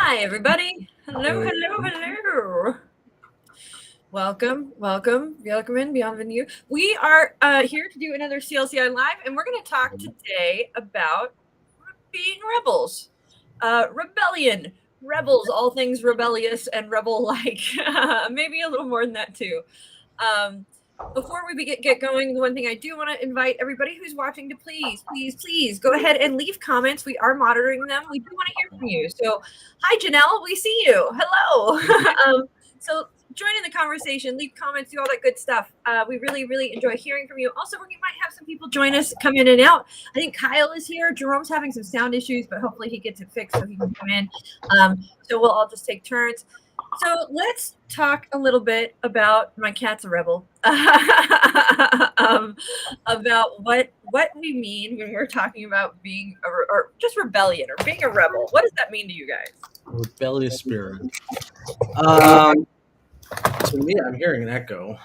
Hi, everybody. Hello. Welcome in Bienvenue. We are here to do another CLCI Live, and we're going to talk today about being rebels. Rebellion. Rebels, all things rebellious and rebel-like. Maybe a little more than that, too. Before we get going, the one thing I do want to invite everybody who's watching to please go ahead and leave comments. We are monitoring them. We do want to hear from you. So, hi, Janelle. We see you. Hello. So join in the conversation, leave comments, do all that good stuff. We really enjoy hearing from you. Also, we might have some people join us, come in and out. I think Kyle is here. Jerome's having some sound issues, but hopefully he gets it fixed so he can come in. So we'll all just take turns. So let's talk a little bit about my cat's a rebel. About what we mean when we're talking about being or just rebellion or being a rebel. What does that mean to you guys? Rebellious spirit. To me, I'm hearing an echo.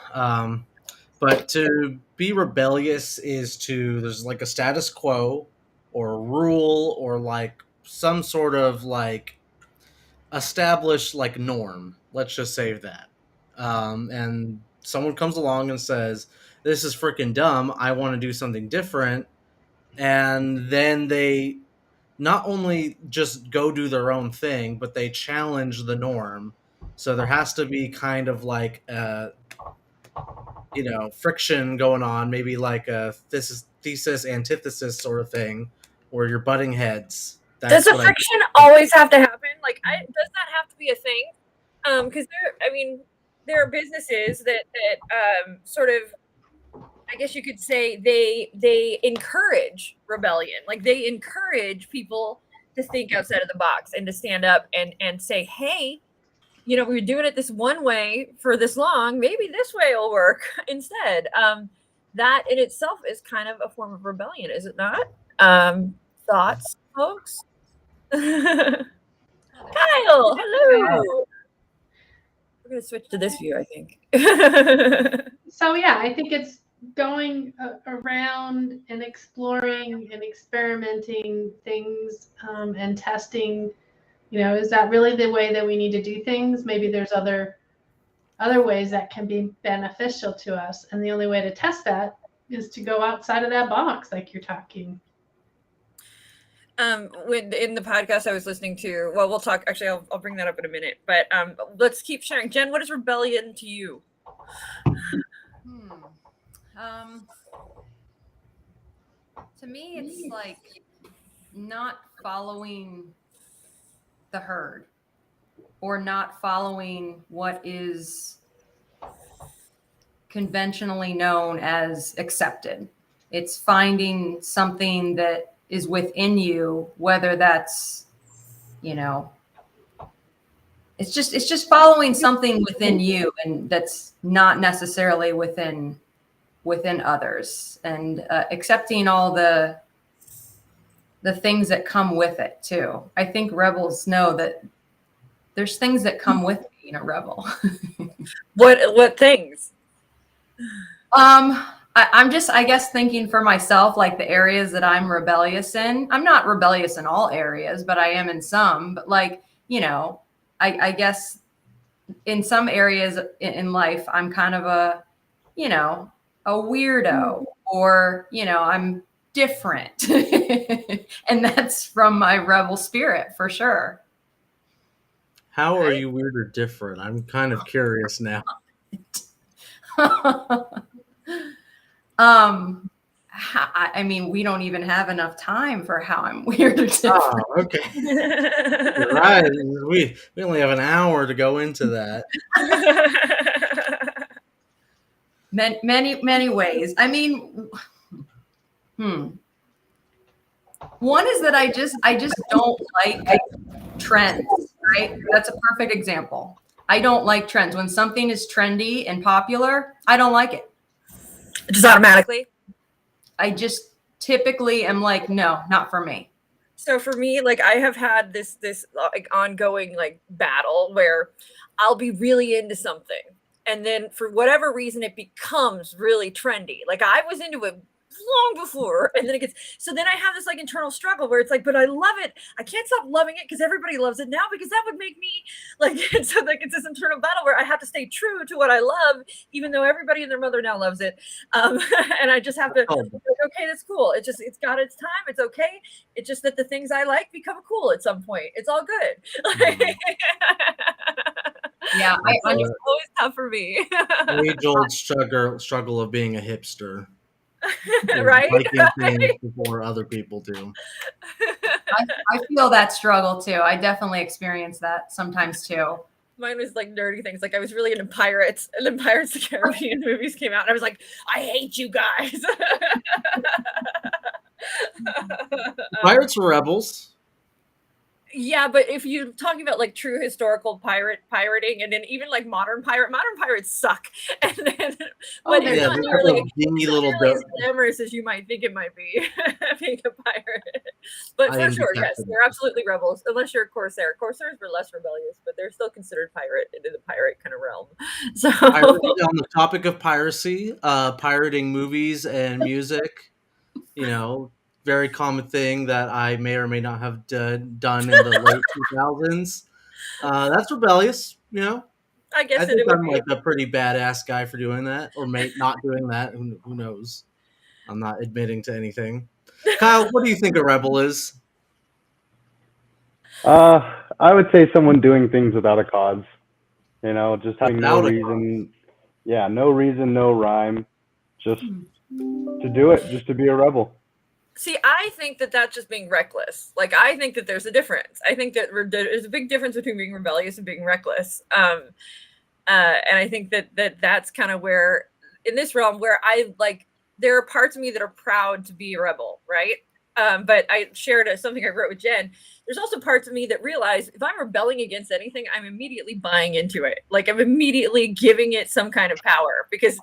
But to be rebellious is there's like a status quo or a rule or like some sort of like established like norm. Let's just say that. And someone comes along and says, this is freaking dumb. I want to do something different. And then they not only just go do their own thing, but they challenge the norm. So there has to be kind of like friction going on, maybe like a thesis antithesis sort of thing, where you're butting heads. Does the friction always have to happen? Like, does that have to be a thing? Because there are businesses that sort of, I guess you could say they encourage rebellion. Like they encourage people to think outside of the box and to stand up and say, hey, we're doing it this one way for this long. Maybe this way will work instead. That in itself is kind of a form of rebellion, is it not? Thoughts, folks? Kyle, hello. We're going to switch to this view, I think. So, yeah, I think it's going around and exploring and experimenting things and testing. Is that really the way that we need to do things? Maybe there's other ways that can be beneficial to us. And the only way to test that is to go outside of that box, like you're talking. When in the podcast I was listening to, well, we'll talk. Actually, I'll bring that up in a minute. But let's keep sharing. Jen, what is rebellion to you? To me, it's like not following the herd or not following what is conventionally known as accepted. It's finding something that is within you, whether that's, it's just following something within you, and that's not necessarily within others, and accepting all the things that come with it too. I think rebels know that there's things that come with being a rebel. What things? I'm just, I guess, thinking for myself, like the areas that I'm rebellious in. I'm not rebellious in all areas, but I am in some. But like, I guess in some areas in life, I'm kind of a weirdo, or, I'm different. And that's from my rebel spirit for sure. How are you weird or different? I'm kind of curious now. I mean, we don't even have enough time for how I'm weird or different. Oh, okay. You're right. We only have an hour to go into that. Many ways. I mean, one is that I just don't like trends, right? That's a perfect example. I don't like trends. When something is trendy and popular, I don't like it. Just automatically? I just typically am like, no, not for me. So for me, like I have had this like ongoing like battle where I'll be really into something, and then for whatever reason it becomes really trendy. Like I was into it long before, and then it gets, so then I have this like internal struggle where it's like, but I love it, I can't stop loving it because everybody loves it now, because that would make me like, so like it's this internal battle where I have to stay true to what I love even though everybody and their mother now loves it, and I just have to, like, okay, that's cool, it's got its time, it's okay, it's just that the things I like become cool at some point, it's all good. Yeah, it's always tough for me. Age-old struggle of being a hipster. Right? Liking things before other people do. I feel that struggle too. I definitely experience that sometimes too. Mine was like nerdy things. Like I was really into pirates, and then Pirates of the Caribbean movies came out, and I was like, I hate you guys. Pirates were rebels. Yeah, but if you're talking about like true historical pirating, and then even like modern pirates suck. And then, but it's not nearly as glamorous as you might think it might be, being a pirate. But for sure, yes, they're absolutely rebels. Unless you're a corsair. Corsairs were less rebellious, but they're still considered pirate in the pirate kind of realm. So on the topic of piracy, pirating movies and music, you know, very common thing that I may or may not have done in the late 2000s. That's rebellious, you know. I guess I think I'm like a pretty badass guy for doing that, or not doing that. Who knows? I'm not admitting to anything. Kyle, what do you think a rebel is? I would say someone doing things without a cause. You know, just having no reason. Yeah, no reason, no rhyme. Just to do it, just to be a rebel. See, I think that that's just being reckless. Like, I think that there's a difference. I think that there's a big difference between being rebellious and being reckless. And I think that's kind of where, in this realm, where I like, there are parts of me that are proud to be a rebel, right? But I shared something I wrote with Jen. There's also parts of me that realize if I'm rebelling against anything, I'm immediately buying into it. Like, I'm immediately giving it some kind of power, because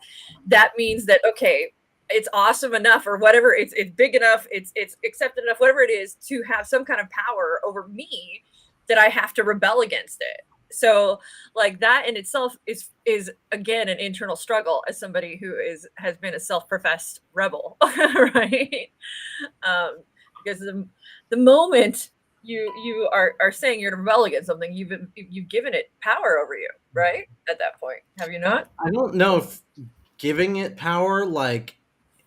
that means that, okay, it's awesome enough, or whatever, it's big enough, it's accepted enough, whatever it is, to have some kind of power over me, that I have to rebel against it. So like that in itself is again an internal struggle as somebody who has been a self-professed rebel, right? Because the moment you are saying you're to rebel against something, you've given it power over you, right? At that point, have you not? I don't know if giving it power, like,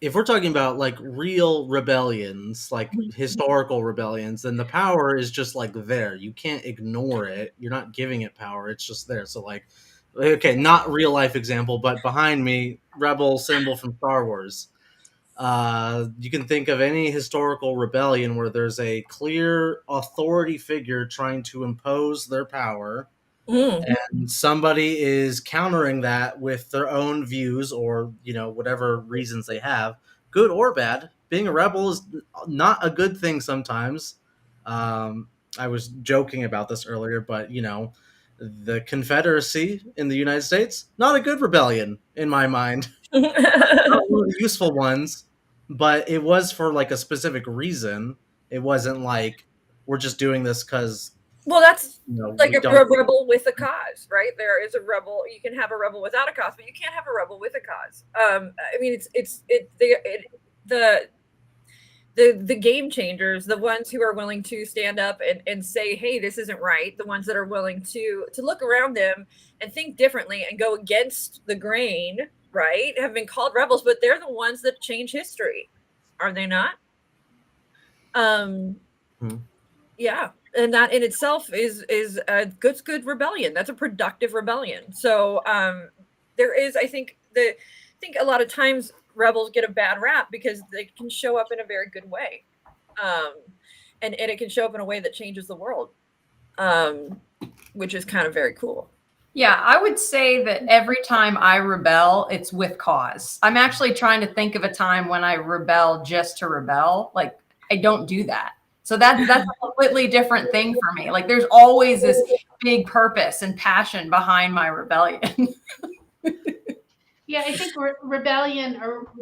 if we're talking about like real rebellions, like historical rebellions, then the power is just like there. You can't ignore it. You're not giving it power. It's just there. So like, okay, not real life example, but behind me, rebel symbol from Star Wars. You can think of any historical rebellion where there's a clear authority figure trying to impose their power. And somebody is countering that with their own views, or, you know, whatever reasons they have, good or bad. Being a rebel is not a good thing sometimes. I was joking about this earlier, but, you know, the Confederacy in the United States, not a good rebellion in my mind. Not one of the useful ones, but it was for like a specific reason. It wasn't like we're just doing this because, well, that's like a rebel with a cause, right? There is a rebel. You can have a rebel without a cause, but you can't have a rebel with a cause. I mean, the game changers, the ones who are willing to stand up and say, hey, this isn't right. The ones that are willing to look around them and think differently and go against the grain, right? Have been called rebels, but they're the ones that change history. Are they not? Yeah. And that in itself is a good rebellion. That's a productive rebellion. So there is, I think a lot of times rebels get a bad rap because they can show up in a very good way, and it can show up in a way that changes the world, which is kind of very cool. Yeah, I would say that every time I rebel, it's with cause. I'm actually trying to think of a time when I rebel just to rebel. Like, I don't do that. So that's a completely different thing for me. Like, there's always this big purpose and passion behind my rebellion. Yeah, I think rebellion or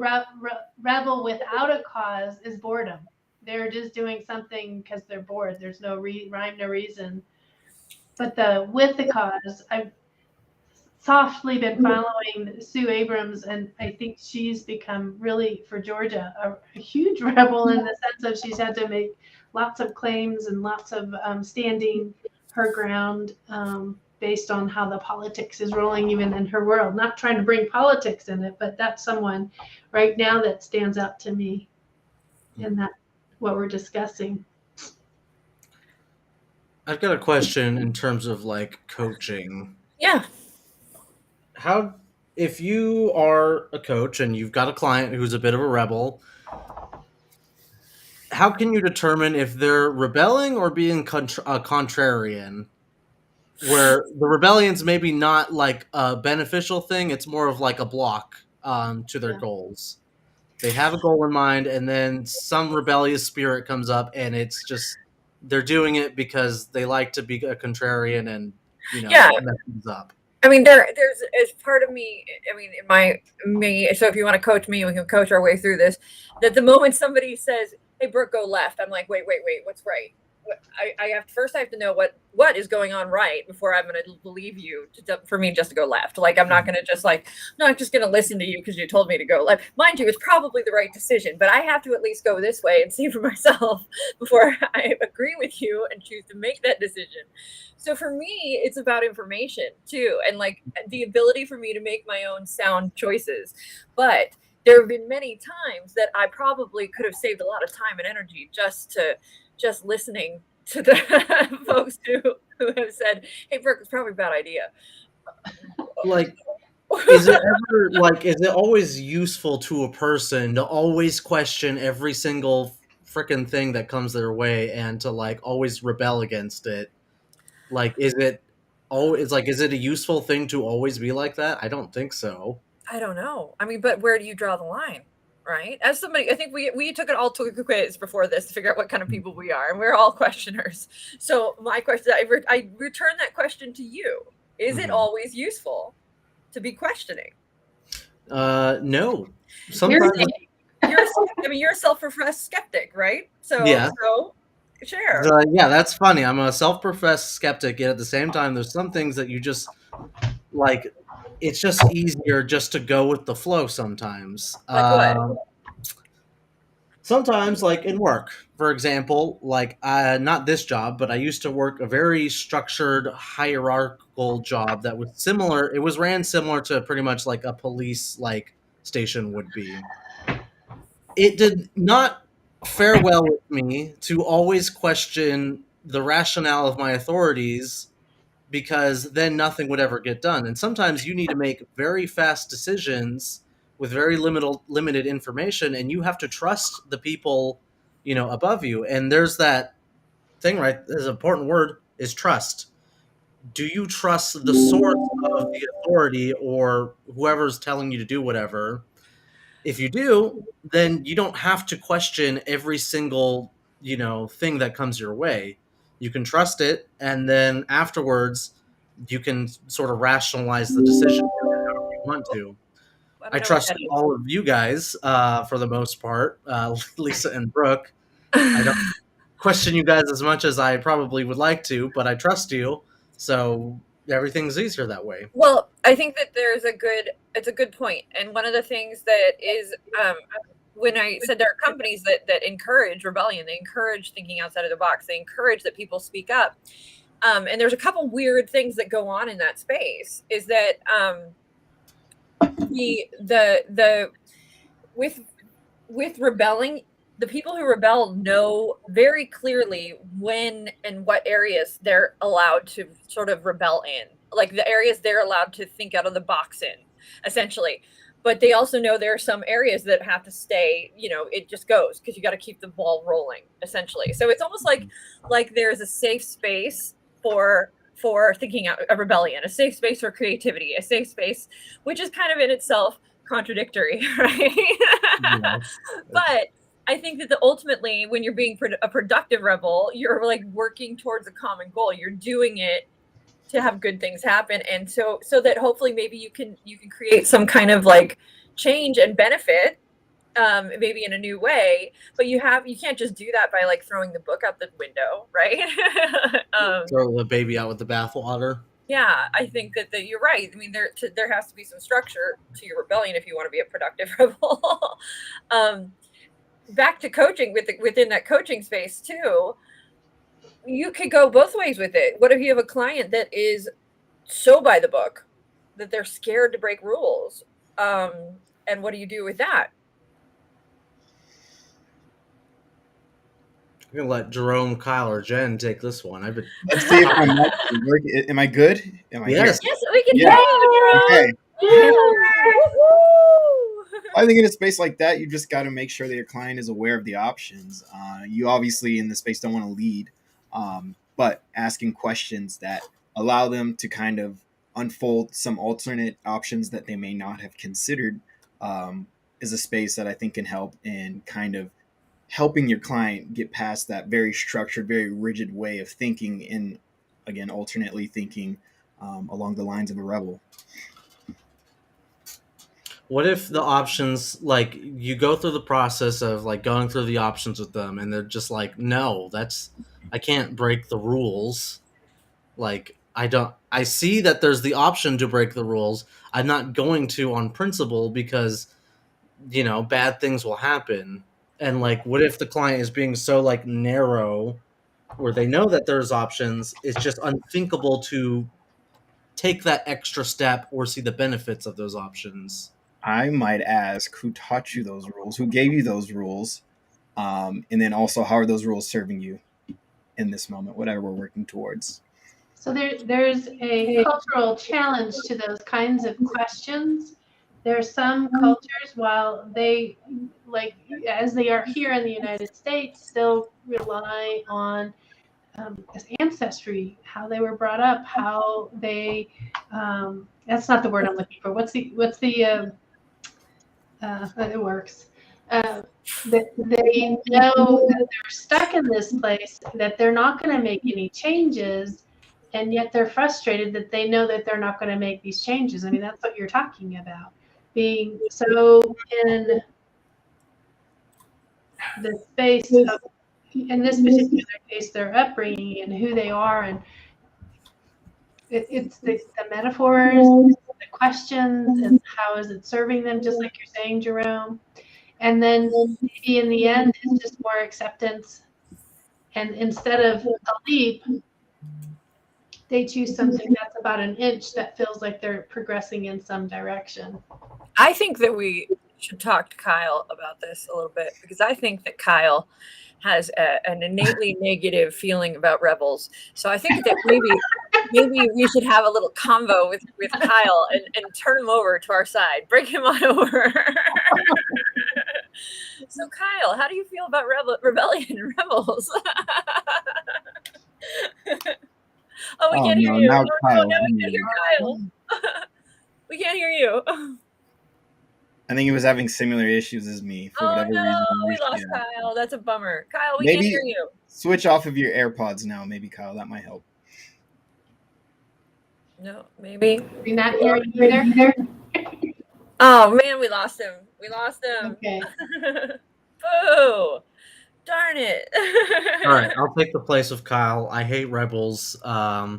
rebel without a cause is boredom. They're just doing something because they're bored. There's no rhyme, no reason. But with the cause, softly been following Sue Abrams, and I think she's become really, for Georgia, a huge rebel in the sense of she's had to make lots of claims and lots of standing her ground based on how the politics is rolling even in her world. Not trying to bring politics in it, but that's someone right now that stands out to me in that what we're discussing. I've got a question in terms of like coaching. Yeah. How, if you are a coach and you've got a client who's a bit of a rebel, how can you determine if they're rebelling or being contrarian? Where the rebellion's maybe not like a beneficial thing, it's more of like a block to their goals. They have a goal in mind, and then some rebellious spirit comes up, and it's just they're doing it because they like to be a contrarian and mess things up. I mean, there's as part of me. I mean, so if you want to coach me, we can coach our way through this. That the moment somebody says, "Hey, Brooke, go left," I'm like, wait, what's right? I have to know what is going on right before I'm going to believe you for me just to go left. Like, I'm not going to just I'm just going to listen to you because you told me to go left. Mind you, it's probably the right decision, but I have to at least go this way and see for myself before I agree with you and choose to make that decision. So for me, it's about information too, and like the ability for me to make my own sound choices. But there have been many times that I probably could have saved a lot of time and energy just listening to the folks who have said, "Hey, Brooke, it's probably a bad idea." Like, is it always useful to a person to always question every single freaking thing that comes their way and to like always rebel against it? Like, is it a useful thing to always be like that? I don't think so. I don't know. I mean, but where do you draw the line? Right? As somebody, I think we took a quiz before this to figure out what kind of people we are, and we're all questioners. So my question, I return that question to you. Is it always useful to be questioning? No. Sometimes you're a self-professed skeptic, right? So yeah. So share. Yeah, that's funny. I'm a self-professed skeptic, yet at the same time, there's some things that you just like. It's just easier just to go with the flow sometimes. Like what? Sometimes, like in work, for example, like not this job, but I used to work a very structured, hierarchical job that was similar. It was ran similar to pretty much like a police like station would be. It did not fare well with me to always question the rationale of my authorities, because then nothing would ever get done. And sometimes you need to make very fast decisions with very limited information, and you have to trust the people, above you. And there's that thing, right? There's an important word, is trust. Do you trust the source of the authority or whoever's telling you to do whatever? If you do, then you don't have to question every single, thing that comes your way. You can trust it, and then afterwards you can sort of rationalize the decision however you want to. I trust all of you guys for the most part, Lisa and Brooke. I don't question you guys as much as I probably would like to, but I trust you, so everything's easier that way. Well, I think that it's a good point. And one of the things that is, when I said there are companies that encourage rebellion, they encourage thinking outside of the box, they encourage that people speak up. And there's a couple weird things that go on in that space. Is that with rebelling, the people who rebel know very clearly when and what areas they're allowed to sort of rebel in, like the areas they're allowed to think out of the box in, essentially. But they also know there are some areas that have to stay, it just goes because you got to keep the ball rolling, essentially. So it's almost like there's a safe space for thinking out a rebellion, a safe space for creativity, a safe space, which is kind of in itself contradictory, right? Yes. But I think that ultimately, when you're being a productive rebel, you're like working towards a common goal. You're doing it to have good things happen, and so that hopefully maybe you can create some kind of like change and benefit, maybe in a new way. But you can't just do that by like throwing the book out the window, right? Throw the baby out with the bathwater. Yeah, I think that you're right. I mean, there has to be some structure to your rebellion if you want to be a productive rebel. Back to coaching within that coaching space too. You could go both ways with it. What if you have a client that is so by the book that they're scared to break rules? And what do you do with that? I'm gonna let Jerome, Kyle, or Jen take this one. Let's see if I'm working. Am I good? Am I Yes. Yes, we can Yeah. hear you, Jerome. Okay. Yeah. Woo-hoo. I think in a space like that, you just got to make sure that your client is aware of the options. You obviously in the space don't want to lead, but asking questions that allow them to kind of unfold some alternate options that they may not have considered is a space that I think can help in kind of helping your client get past that very structured, very rigid way of thinking and, again, alternately thinking along the lines of a rebel. What if the options, like, you go through the process of like going through the options with them and they're just like, no, I can't break the rules. Like, I see that there's the option to break the rules. I'm not going to on principle because, bad things will happen. And like, what if the client is being so like narrow where they know that there's options, it's just unthinkable to take that extra step or see the benefits of those options? I might ask who taught you those rules, who gave you those rules, and then also how are those rules serving you in this moment, whatever we're working towards. So there's a cultural challenge to those kinds of questions. There are some cultures, while they, like as they are here in the United States, still rely on ancestry, how they were brought up, how they. That's not the word I'm looking for. What's the it works. That they know that they're stuck in this place, that they're not going to make any changes, and yet they're frustrated that they know that they're not going to make these changes. I mean, that's what you're talking about, being so in the space of, in this particular case, their upbringing and who they are, and it's the metaphors, the questions, and how is it serving them, just like you're saying, Jerome. And then maybe in the end, it's just more acceptance. And instead of a leap, they choose something that's about an inch that feels like they're progressing in some direction. I think that we should talk to Kyle about this a little bit, because I think that Kyle has an innately negative feeling about rebels. So I think that maybe we should have a little convo with Kyle and turn him over to our side. Bring him on over. So Kyle, how do you feel about rebellion and rebels? Oh, we can't hear you. Now Kyle. No, we can't hear Kyle. We can't hear you. I think he was having similar issues as me for whatever reason. We lost Kyle. That's a bummer. Kyle, we Maybe can't hear you. Switch off of your AirPods now, maybe, Kyle. That might help. No, maybe. You're not hearing either? Oh, man, we lost him. Okay. Boo. Darn it. All right, I'll take the place of Kyle. I hate rebels. The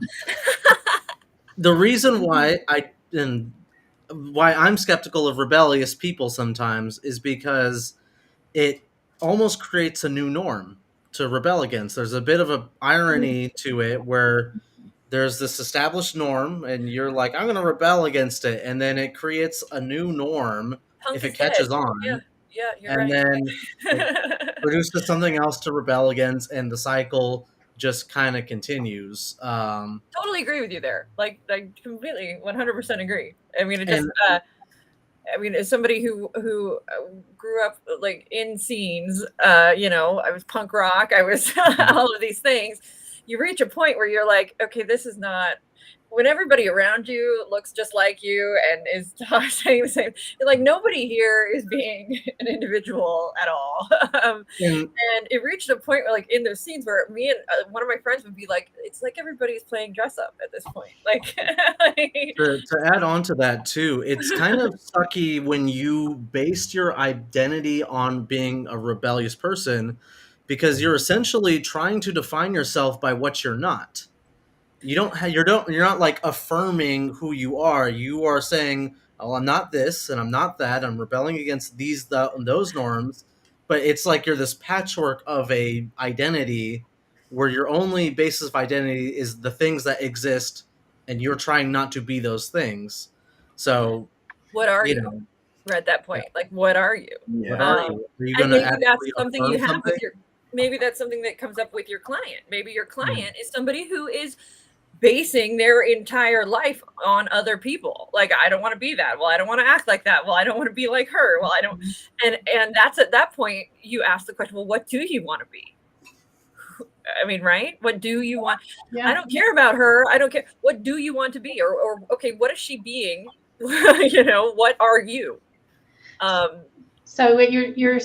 reason why I'm skeptical of rebellious people sometimes is because it almost creates a new norm to rebel against. There's a bit of an irony to it where there's this established norm and you're like, I'm going to rebel against it. And then it creates a new norm if it catches on. Yeah, you're and right. Then it produces something else to rebel against, and the cycle just kind of continues. Totally agree with you there. Like completely 100% agree. I mean, as somebody who grew up like in scenes, I was punk rock, I was all of these things. You reach a point where you're like, okay, this is not. When everybody around you looks just like you and is saying the same, you're like, nobody here is being an individual at all. And it reached a point where, like, in those scenes where me and one of my friends would be like, it's like everybody's playing dress up at this point. Like, to add on to that too, it's kind of sucky when you based your identity on being a rebellious person, because you're essentially trying to define yourself by what you're not. you're not like affirming who you are. You are saying, "Oh, I'm not this and I'm not that. I'm rebelling against those norms." But it's like you're this patchwork of a identity where your only basis of identity is the things that exist, and you're trying not to be those things. So, What are you you? know, We're at that point. Like, what are you? what are you? Are you going And to maybe that's actually something you affirm have something? with your. Maybe that's something that comes up with your client. Maybe your client is somebody who is basing their entire life on other people. Like, I don't want to be that. Well, I don't want to act like that. Well, I don't want to be like her. Well, I don't. And that's at that point you ask the question, well, what do you want to be? I mean, right? What do you want? Yeah. I don't care about her. I don't care. What do you want to be? Or okay, what is she being? You know, what are you? So what you're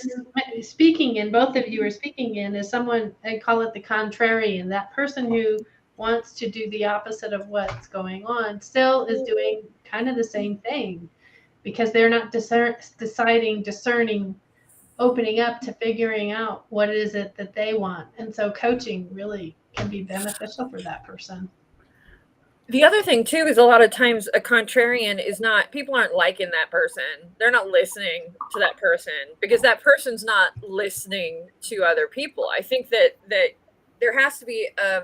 speaking in, both of you are speaking in, is someone, I call it the contrarian, that person who wants to do the opposite of what's going on, still is doing kind of the same thing, because they're not discerning, opening up to figuring out what is it that they want. And so coaching really can be beneficial for that person. The other thing too is a lot of times a contrarian is not, people aren't liking that person. They're not listening to that person because that person's not listening to other people. I think that there has to be a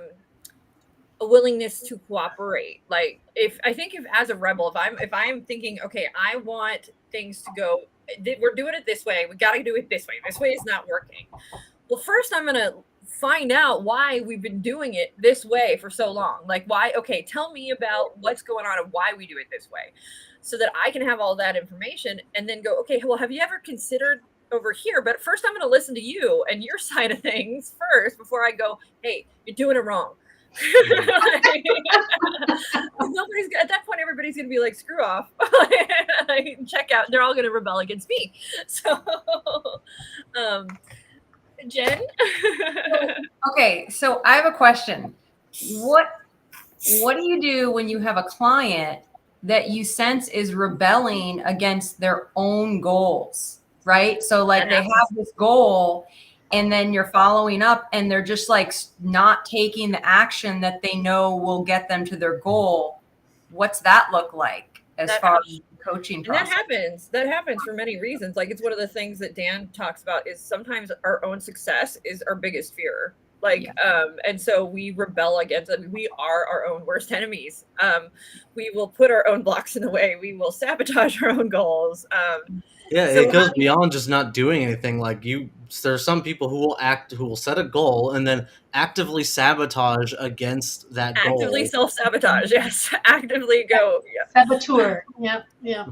willingness to cooperate. Like, if as a rebel, if I'm thinking, okay, I want things to go, we're doing it this way, we got to do it this way. This way is not working. Well, first I'm going to find out why we've been doing it this way for so long. Like, why? Okay, tell me about what's going on and why we do it this way, so that I can have all that information and then go, okay, well, have you ever considered over here? But first I'm going to listen to you and your side of things first before I go, hey, you're doing it wrong. Nobody's at that point, everybody's gonna be like, screw off. Check out. They're all gonna rebel against me. So Jen. Okay, so I have a question. What do you do when you have a client that you sense is rebelling against their own goals, right? So like they have this goal and then you're following up and they're just like not taking the action that they know will get them to their goal. What's that look like as far as coaching process? And that happens for many reasons. Like, it's one of the things that Dan talks about is sometimes our own success is our biggest fear. Like, and so we rebel against it. We are our own worst enemies. We will put our own blocks in the way. We will sabotage our own goals. It goes beyond just not doing anything. Like, there's some people who will set a goal and then actively sabotage against that goal. Actively self-sabotage, yes. Actively go. Yeah. Saboteur. Yep. Yeah.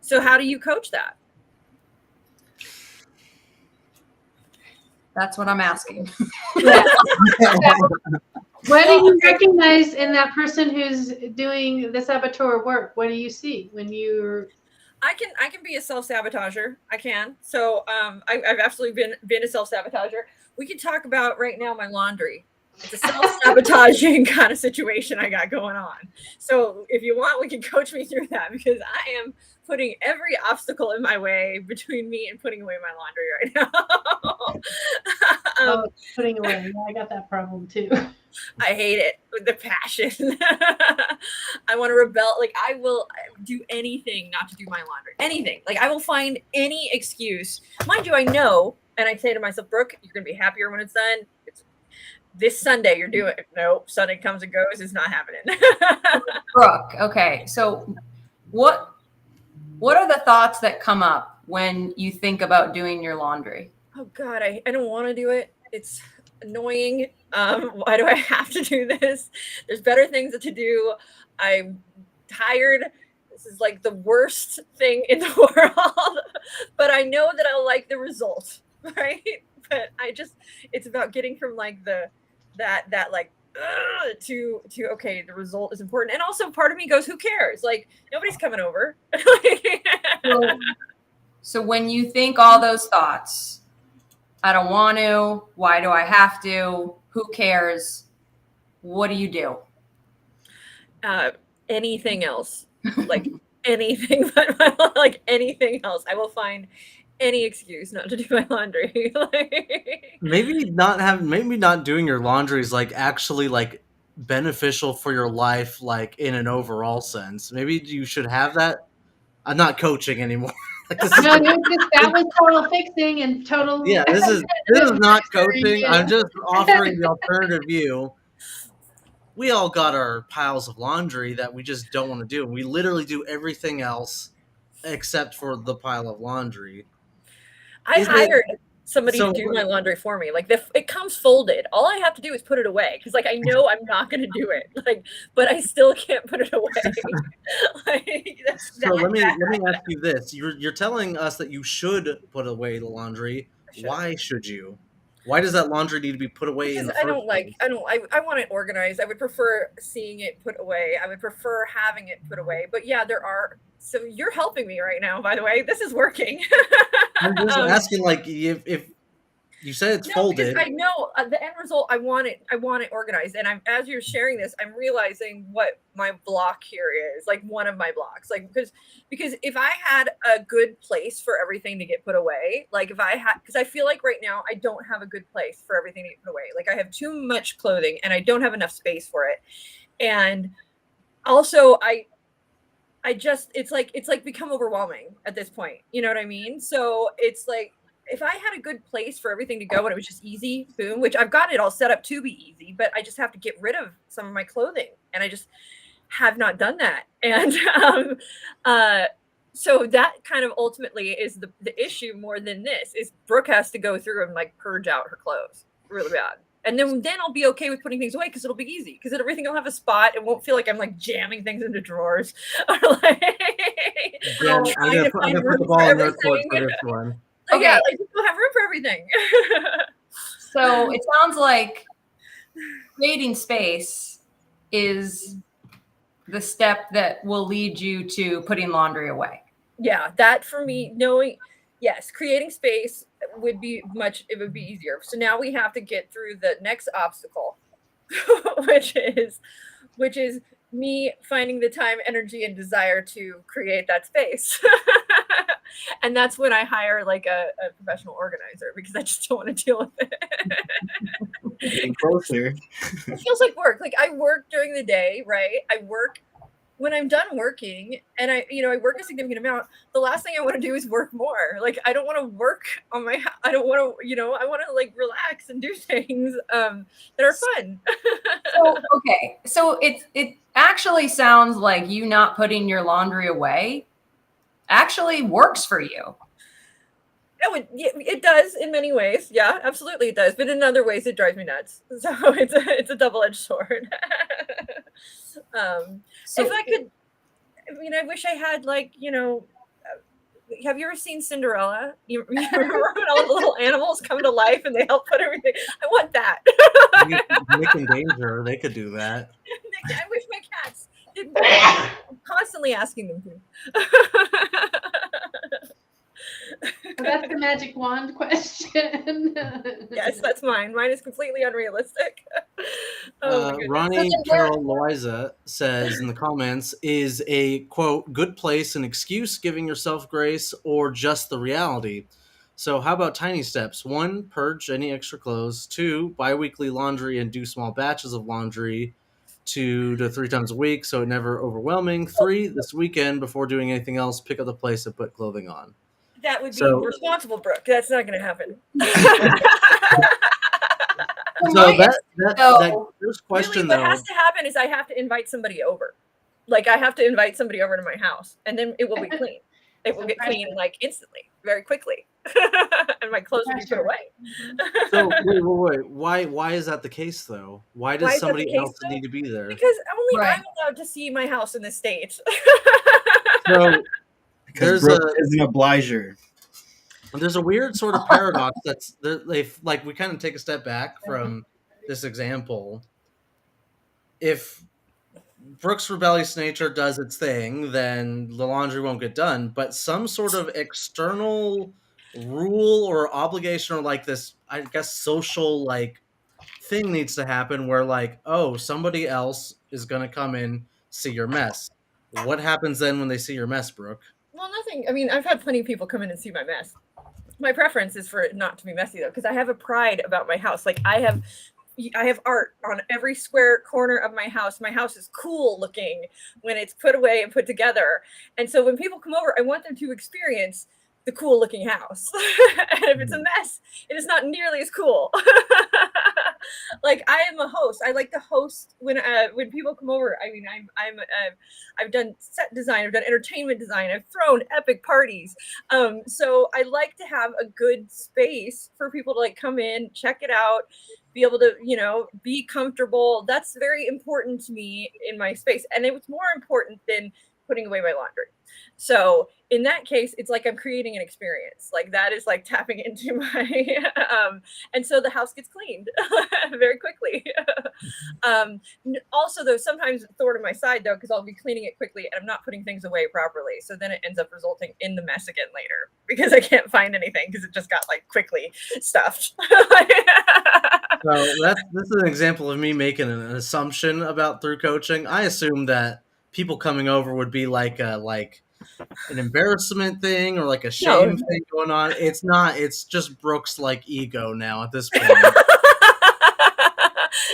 So how do you coach that? That's what I'm asking. Yeah. What do you recognize in that person who's doing the saboteur work? What do you see when you're? I can be a self-sabotager. I can. So I've absolutely been a self-sabotager. We can talk about right now my laundry. It's a self-sabotaging kind of situation I got going on. So if you want, we can coach me through that, because I am putting every obstacle in my way between me and putting away my laundry right now. Putting away. Yeah, I got that problem too. I hate it with the passion. I want to rebel. Like, I will do anything not to do my laundry. Anything. Like, I will find any excuse. Mind you, I know, and I say to myself, Brooke, you're going to be happier when it's done. It's this Sunday you're doing it. Nope. Sunday comes and goes. It's not happening. Brooke, okay. So what are the thoughts that come up when you think about doing your laundry? Oh God, I don't want to do it. It's annoying. Why do I have to do this? There's better things to do. I'm tired. This is like the worst thing in the world, but I know that I'll like the result, right? But it's about getting from like that like to okay, the result is important. And also part of me goes, who cares? Like, nobody's coming over. So when you think all those thoughts, I don't want to, why do I have to, who cares, what do you do? Anything else. Like anything but like anything else. I will find any excuse not to do my laundry. Maybe not doing your laundry is like actually like beneficial for your life, like in an overall sense. Maybe you should have that. I'm not coaching anymore. No, that was total fixing and total. Yeah, this is not coaching. I'm just offering the alternative view. We all got our piles of laundry that we just don't want to do. We literally do everything else except for the pile of laundry. I hired somebody to do my laundry for me. Like it comes folded. All I have to do is put it away because like I know I'm not going to do it. Like, but I still can't put it away. So let me ask you this: you're telling us that you should put away the laundry. Why should you? Why does that laundry need to be put away in the first place? I want it organized. I would prefer seeing it put away. I would prefer having it put away. But yeah, so you're helping me right now, by the way. This is working. I'm just asking, like, if you said it's folded. I know the end result. I want it organized. And as you're sharing this, I'm realizing what my block here is, like one of my blocks. Like because if I had a good place for everything to get put away, like because I feel like right now I don't have a good place for everything to get put away. Like I have too much clothing and I don't have enough space for it. And also it's like become overwhelming at this point. You know what I mean? So it's like, if I had a good place for everything to go and it was just easy, boom, which I've got it all set up to be easy, but I just have to get rid of some of my clothing. And I just have not done that. And so that kind of ultimately is the issue more than this is Brooke has to go through and like purge out her clothes really bad. And then I'll be okay with putting things away because it'll be easy because everything will have a spot. It won't feel like I'm like jamming things into drawers or like I'm gonna put the ball in their court for this one. Okay. Yeah, like people have room for everything. So it sounds like creating space is the step that will lead you to putting laundry away. Yeah, that for me, creating space would be easier. So now we have to get through the next obstacle, which is me finding the time, energy, and desire to create that space. And that's when I hire like a professional organizer because I just don't want to deal with it. Getting closer. It feels like work. Like I work during the day, right? I work when I'm done working and I work a significant amount. The last thing I want to do is work more. Like I don't want to work on I don't want to, I want to like relax and do things that are fun. So it actually sounds like you not putting your laundry away actually works for you. It does in many ways. Yeah, absolutely it does. But in other ways, it drives me nuts. So it's a double-edged sword. If I could, I wish I had have you ever seen Cinderella? You remember when all the little animals come to life and they help put everything? I want that. Nick and Danger, they could do that. I wish my cats didn't. I'm constantly asking them to. That's the magic wand question. Yes, that's mine. Mine is completely unrealistic. Ronnie Carol Loiza says in the comments, is a, quote, good place an excuse, giving yourself grace, or just the reality? So how about tiny steps? 1, purge any extra clothes. 2, bi-weekly laundry and do small batches of laundry 2 to 3 times a week, so it never overwhelming. 3, this weekend, before doing anything else, pick up the place and put clothing on. That would be responsible, Brooke. That's not going to happen. So that first question, really, what has to happen is I have to invite somebody over. Like I have to invite somebody over to my house, and then it will be clean. It will get clean like instantly, very quickly, and my clothes will be put away. So wait. Why is that the case though? Why does somebody else need to be there? Because only I'm allowed to see my house in the States. So because Brooke is an obliger. There's a weird sort of paradox that's like we kind of take a step back from this example. If Brooke's rebellious nature does its thing, then the laundry won't get done. But some sort of external rule or obligation or like this, I guess, social like thing needs to happen where like, oh, somebody else is going to come in, see your mess. What happens then when they see your mess, Brooke? Well, nothing. I mean, I've had plenty of people come in and see my mess. My preference is for it not to be messy though, because I have a pride about my house. Like I have art on every square corner of my house. My house is cool looking when it's put away and put together. And so when people come over, I want them to experience the cool looking house. And if it's a mess, it is not nearly as cool. Like I am a host. I like to host when people come over. I mean, I've done set design, I've done entertainment design, I've thrown epic parties. So I like to have a good space for people to like come in, check it out, be able to, you know, be comfortable. That's very important to me in my space. And it was more important than putting away my laundry. So in that case, it's like I'm creating an experience. Like that is like tapping into my, and so the house gets cleaned very quickly. Also though, sometimes throw it on my side though, because I'll be cleaning it quickly and I'm not putting things away properly. So then it ends up resulting in the mess again later because I can't find anything because it just got like quickly stuffed. So this is an example of me making an assumption about through coaching. I assume that people coming over would be like an embarrassment thing or like a shame thing going on. It's not. It's just Brooke's like ego now at this point.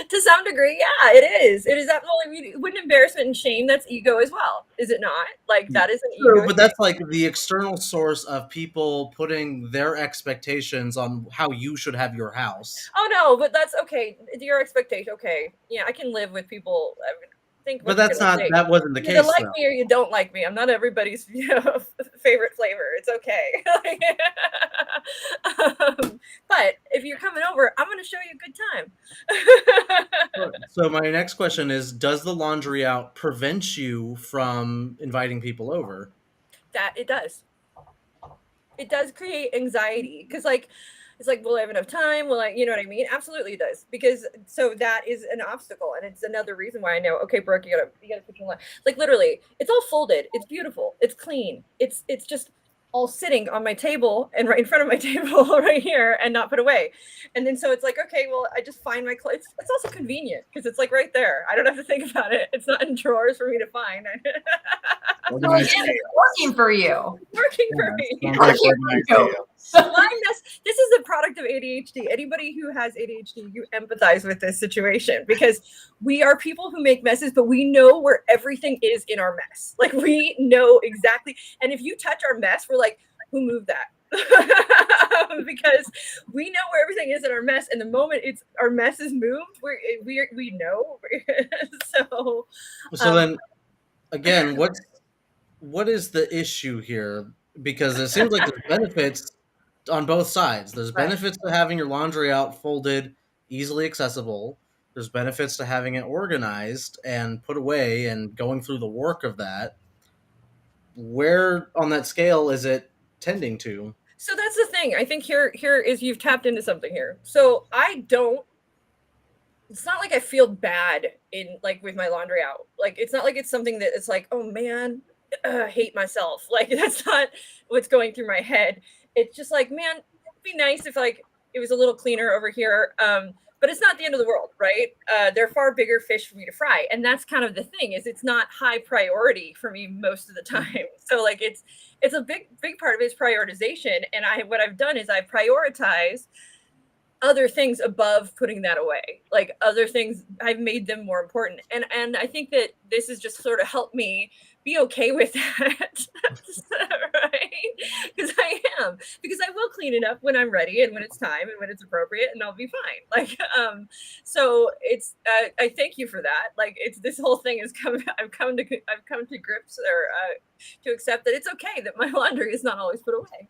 To some degree, yeah, it is. It is absolutely. Wouldn't embarrassment and shame, that's ego as well, is it not? Like that is an ego. But that's like the external source of people putting their expectations on how you should have your house. Oh no, but that's okay. Your expectation, okay. Yeah, I can live with people. I mean, but that's not. That wasn't the case. You like me or you don't like me. I'm not everybody's favorite flavor. It's okay. But if you're coming over, I'm going to show you a good time. So my next question is: does the laundry out prevent you from inviting people over? That it does. It does create anxiety because, like, it's like, will I have enough time? Will I, you know what I mean? Absolutely it does. Because so that is an obstacle. And it's another reason why I know, okay, Brooke, you gotta put your line. Like literally, it's all folded. It's beautiful. It's clean. It's just all sitting on my table and right in front of my table right here and not put away. And then so it's like, okay, well, I just find my clothes. It's also convenient because it's like right there. I don't have to think about it. It's not in drawers for me to find. So again, it's working for you. Working for me. This is a product of ADHD. Anybody who has ADHD, you empathize with this situation because we are people who make messes, but we know where everything is in our mess. Like we know exactly. And if you touch our mess, we're like, who moved that? Because we know where everything is in our mess, and the moment our mess is moved, we know. So then, again, what is the issue here? Because it seems like there's benefits on both sides. There's benefits to having your laundry out folded, easily accessible. There's benefits to having it organized and put away and going through the work of that. Where on that scale is it tending to? So that's the thing. I think here is you've tapped into something here. So it's not like I feel bad in like with my laundry out. Like it's not like it's something that it's like, oh man, I hate myself. Like that's not what's going through my head. It's just like, man, it'd be nice if like it was a little cleaner over here. But it's not the end of the world, right? There are far bigger fish for me to fry. And that's kind of the thing is it's not high priority for me most of the time. So like it's a big part of it is prioritization. And what I've done is I prioritize other things above putting that away. Like other things, I've made them more important. And I think that this has just sort of helped me be okay with that, right? Because I will clean it up when I'm ready and when it's time and when it's appropriate, and I'll be fine. Like, so it's I thank you for that. Like, it's this whole thing is I've come to grips or to accept that it's okay that my laundry is not always put away.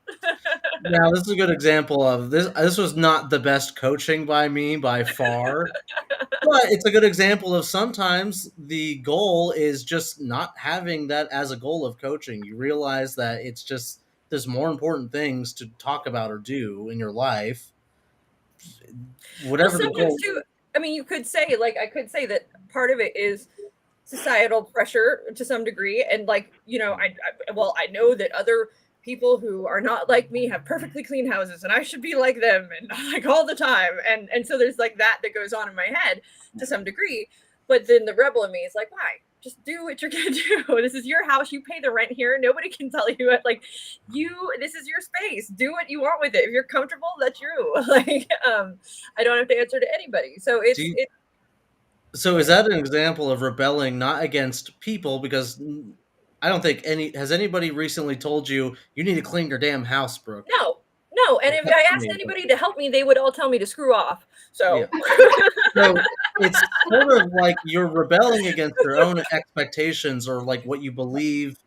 Now, this is a good example of this. This was not the best coaching by me by far. But it's a good example of sometimes the goal is just not having that as a goal of coaching. You realize that it's just there's more important things to talk about or do in your life. Whatever the goal. Too, I mean, you could say, like, I could say that part of it is societal pressure to some degree. And like, you know, I know that other people who are not like me have perfectly clean houses and I should be like them and like all the time. And so there's like that goes on in my head to some degree. But then the rebel in me is like, why? just do what you're gonna do. This is your house. You pay the rent here. Nobody can tell you what, like, this is your space. Do what you want with it. If you're comfortable, that's you. Like, I don't have to answer to anybody. So So is that an example of rebelling not against people? Because I don't think has anybody recently told you need to clean your damn house, Brooke? No. And if I asked anybody to help me, they would all tell me to screw off. So, so it's sort of like you're rebelling against your own expectations or like what you believe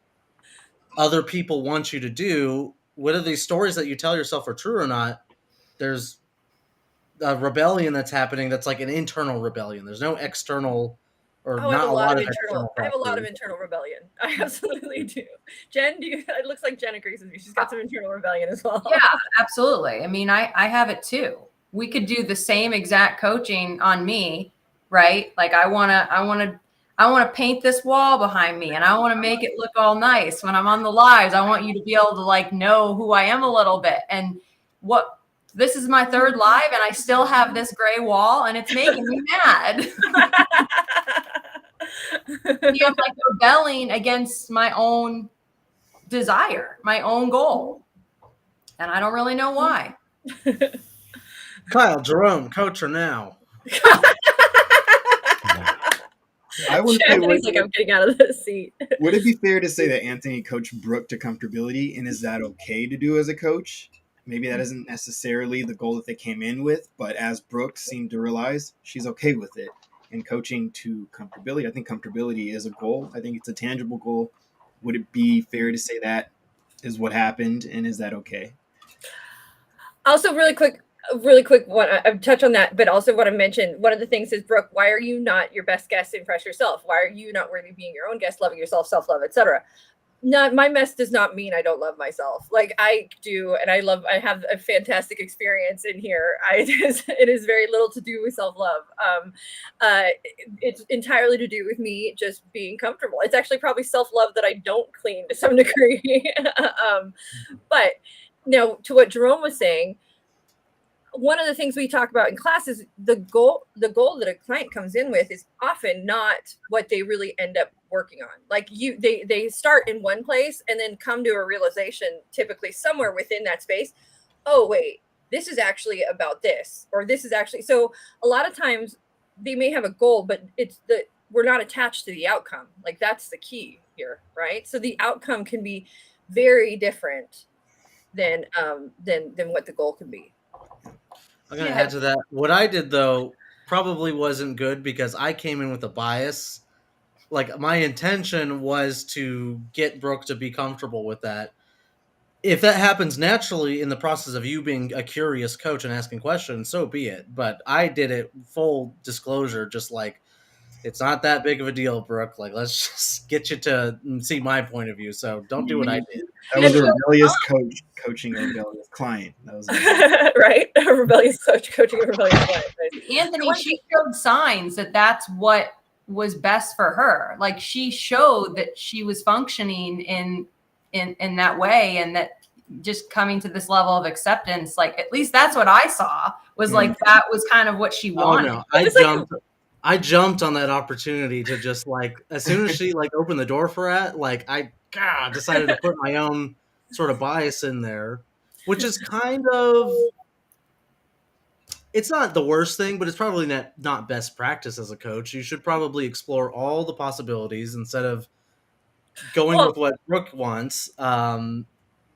other people want you to do. Whether these stories that you tell yourself are true or not, there's a rebellion that's happening that's like an internal rebellion. There's no external or not a lot of external. I have a lot of internal rebellion. I absolutely do. Jen, it looks like Jen agrees with me. She's got some internal rebellion as well. Yeah, absolutely. I mean, I have it too. We could do the same exact coaching on me, right? Like I want to paint this wall behind me and I want to make it look all nice. When I'm on the lives, I want you to be able to like know who I am a little bit. And this is my third live and I still have this gray wall and it's making me mad. I'm like rebelling against my own desire, my own goal. And I don't really know why. Kyle, Jerome, coach her now. I would say, like I'm getting out of the seat. Would it be fair to say that Anthony coached Brooke to comfortability, and is that okay to do as a coach? Maybe that isn't necessarily the goal that they came in with, but as Brooke seemed to realize, she's okay with it. And coaching to comfortability, I think comfortability is a goal. I think it's a tangible goal. Would it be fair to say that is what happened, and is that okay? Also, really quick, I've touched on that, but also what I mentioned, one of the things is, Brooke, why are you not your best guest in Fresh Yourself? Why are you not worthy of being your own guest, loving yourself, self-love, etc.? Not my mess does not mean I don't love myself. Like I do, and I have a fantastic experience in here. It is very little to do with self-love. It's entirely to do with me just being comfortable. It's actually probably self-love that I don't clean to some degree. But now to what Jerome was saying, one of the things we talk about in class is the goal that a client comes in with is often not what they really end up working on. Like they start in one place and then come to a realization, typically somewhere within that space. Oh, wait, this is actually about this, or this is actually, so a lot of times they may have a goal, but we're not attached to the outcome. Like that's the key here, right? So the outcome can be very different than what the goal can be. I'm going to add to that. What I did, though, probably wasn't good because I came in with a bias. Like, my intention was to get Brooke to be comfortable with that. If that happens naturally in the process of you being a curious coach and asking questions, so be it. But I did it full disclosure, just like, it's not that big of a deal, Brooke. Like, let's just get you to see my point of view. So don't do what I did. That was a rebellious coach coaching a rebellious client. That was right. A rebellious coach coaching a rebellious client. Right? Anthony, she showed signs that that's what was best for her. Like she showed that she was functioning in that way, and that just coming to this level of acceptance, like at least that's what I saw was like that was kind of what she wanted. Oh, no. I jumped on that opportunity to just like, as soon as she like opened the door for it, like I decided to put my own sort of bias in there, which is kind of, it's not the worst thing, but it's probably not best practice as a coach. You should probably explore all the possibilities instead of going with what Brooke wants.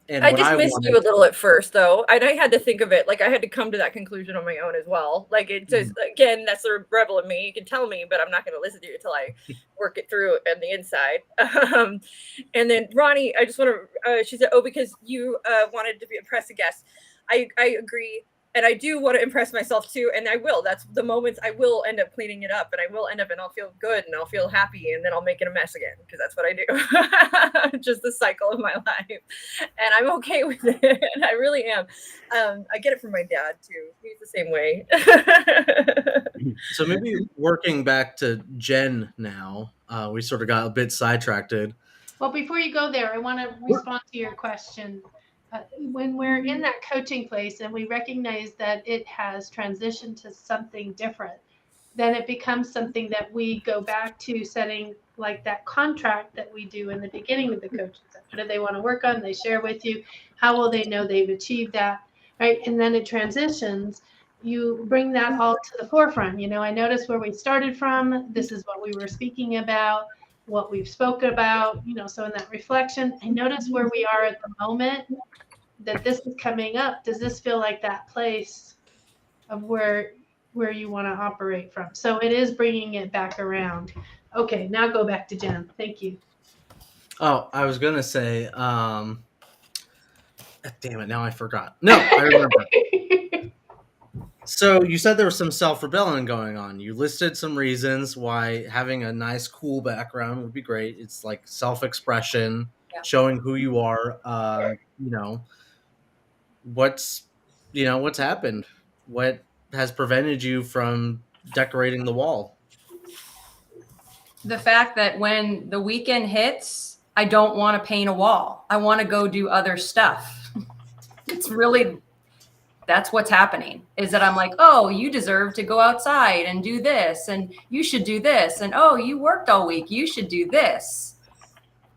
And I dismissed you a little at first, though, and I had to think of it. Like I had to come to that conclusion on my own as well. Like it just, again, that's the rebel in me. You can tell me, but I'm not going to listen to you until I work it through on the inside. And then Ronnie, I just want to. She said, "Oh, because you wanted to impress a guest." I agree. And I do want to impress myself too, and I will. That's the moments I will end up cleaning it up, and I will end up, and I'll feel good, and I'll feel happy, and then I'll make it a mess again, because that's what I do. Just the cycle of my life, and I'm okay with it. And I really am. I get it from my dad too. He's the same way. So maybe working back to Jen now, we sort of got a bit sidetracked. Well, before you go there, I want to respond to your question. When we're in that coaching place and we recognize that it has transitioned to something different, then it becomes something that we go back to setting, like that contract that we do in the beginning of the coaching. What do they want to work on? They share with you. How will they know they've achieved that? Right. And then it transitions. You bring that all to the forefront. I noticed where we started from. This is what we were speaking about, what we've spoken about, so in that reflection, I notice where we are at the moment, that this is coming up. Does this feel like that place of where you want to operate from? So it is bringing it back around. Okay, now go back to Jen. Thank you. Oh, I was gonna say, damn it, now I forgot. No, I remember. So you said there was some self-rebellion going on. You listed some reasons why having a nice, cool background would be great. It's like self-expression, showing who you are. What's happened? What has prevented you from decorating the wall? The fact that when the weekend hits, I don't want to paint a wall. I want to go do other stuff. That's what's happening, is that I'm like, oh, you deserve to go outside and do this, and you should do this. And oh, you worked all week, you should do this.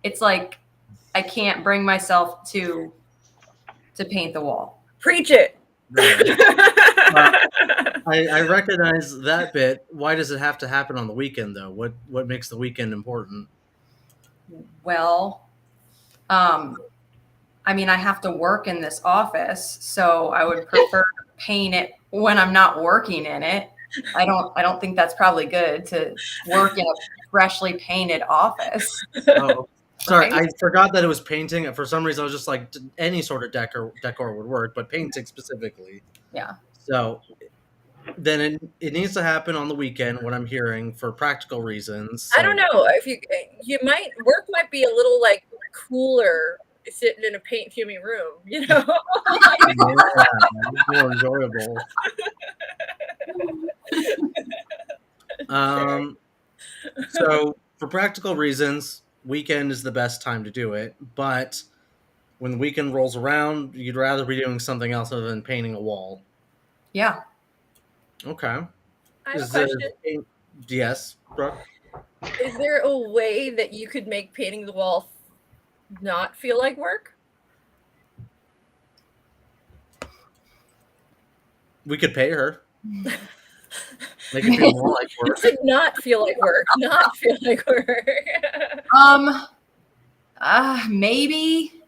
It's like, I can't bring myself to paint the wall. Preach it. I recognize that bit. Why does it have to happen on the weekend, though? What makes the weekend important? Well, I mean, I have to work in this office, so I would prefer to paint it when I'm not working in it. I don't think that's probably good to work in a freshly painted office. Oh, sorry, Right? I forgot that it was painting. For some reason, I was just like, any sort of decor would work, but painting specifically. Yeah. So then it needs to happen on the weekend, what I'm hearing, for practical reasons. So. I don't know if work might be a little like cooler sitting in a paint fuming room, Yeah, more enjoyable. So for practical reasons, weekend is the best time to do it. But when the weekend rolls around, you'd rather be doing something else other than painting a wall. Yeah. Okay. I have a question. Yes, Brooke? Is there a way that you could make painting the wall not feel like work? We could pay her. Make it feel more like work. You said not feel like work. Not feel like work. Maybe.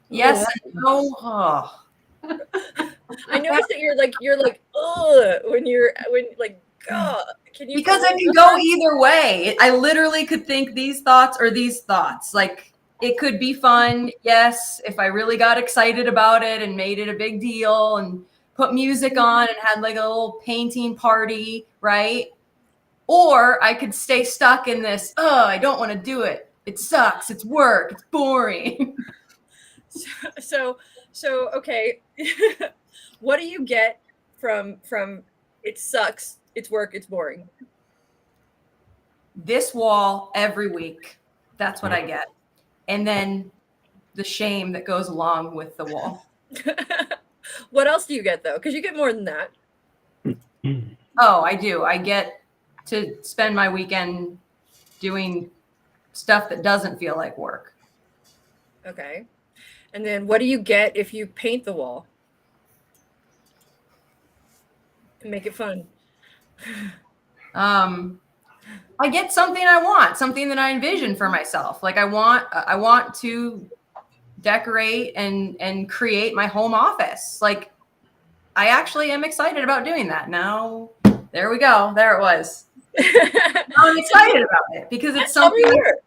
Yes. No. Oh. I noticed that you're like, ugh, when like, God, can you? Because it can go either way. I literally could think these thoughts or these thoughts. Like, it could be fun, yes, if I really got excited about it and made it a big deal and put music on and had like a little painting party, right? Or I could stay stuck in this, I don't want to do it. It sucks. It's work. It's boring. So okay. What do you get from it sucks, it's work, it's boring? This wall every week. That's what I get. And then the shame that goes along with the wall. What else do you get, though? Because you get more than that. Oh, I do. I get to spend my weekend doing stuff that doesn't feel like work. Okay. And then what do you get if you paint the wall? Make it fun. I get something I want, something that I envision for myself. Like I want to decorate and create my home office. Like I actually am excited about doing that. Now, there we go. There it was. I'm excited about it because it's something. Tell me more.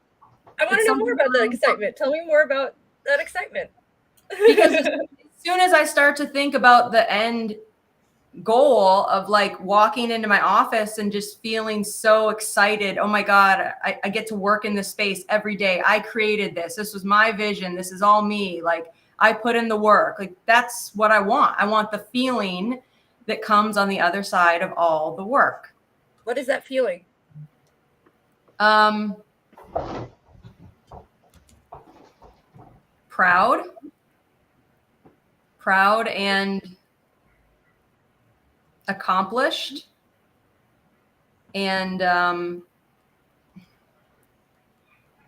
I want to know more about that excitement. Tell me more about that excitement. Because as soon as I start to think about the end goal of like walking into my office and just feeling so excited. Oh my God, I get to work in this space every day. I created this. This was my vision. This is all me. Like I put in the work. Like that's what I want. I want the feeling that comes on the other side of all the work. What is that feeling? Proud and accomplished. and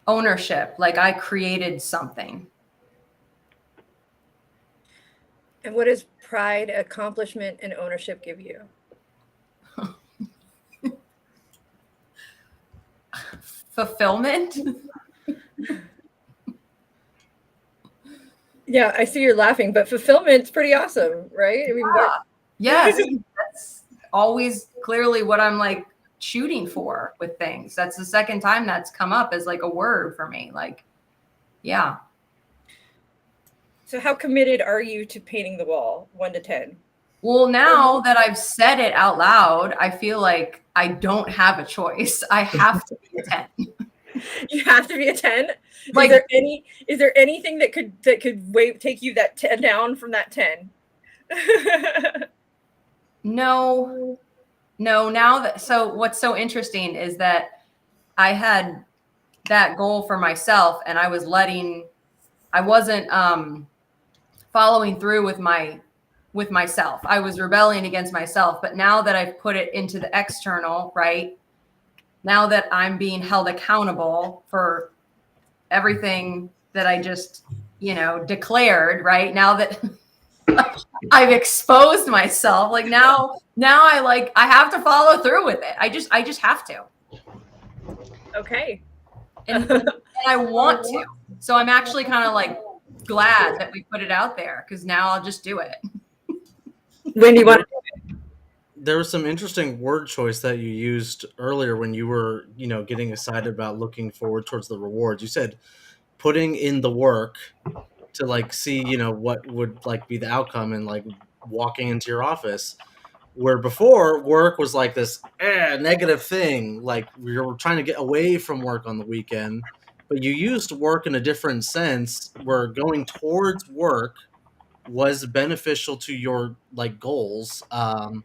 ownership. Like I created something. And what does pride, accomplishment, and ownership give you? Fulfillment. Yeah, I see you're laughing, but fulfillment's pretty awesome, right? I mean, yes, that's always clearly what I'm like shooting for with things. That's the second time that's come up as like a word for me. Like, yeah. So how committed are you to painting the wall, 1 to 10? Well, now that I've said it out loud, I feel like I don't have a choice. I have to be a 10. You have to be a 10. Like, is there anything that could take you that 10 down from that 10? No. So what's so interesting is that I had that goal for myself, and I wasn't following through with myself. I was rebelling against myself. But now that I've put it into the external, right? Now that I'm being held accountable for everything that I just, declared, right? Now that I've exposed myself, like now I have to follow through with it. I just have to. Okay. And I want to. So I'm actually kind of like glad that we put it out there, because now I'll just do it. When do you want to do it? There was some interesting word choice that you used earlier when you were, getting excited about looking forward towards the rewards. You said putting in the work to like see, what would like be the outcome, and like walking into your office. Where before work was like this negative thing, like we were trying to get away from work on the weekend, but you used work in a different sense, where going towards work was beneficial to your like goals. I'm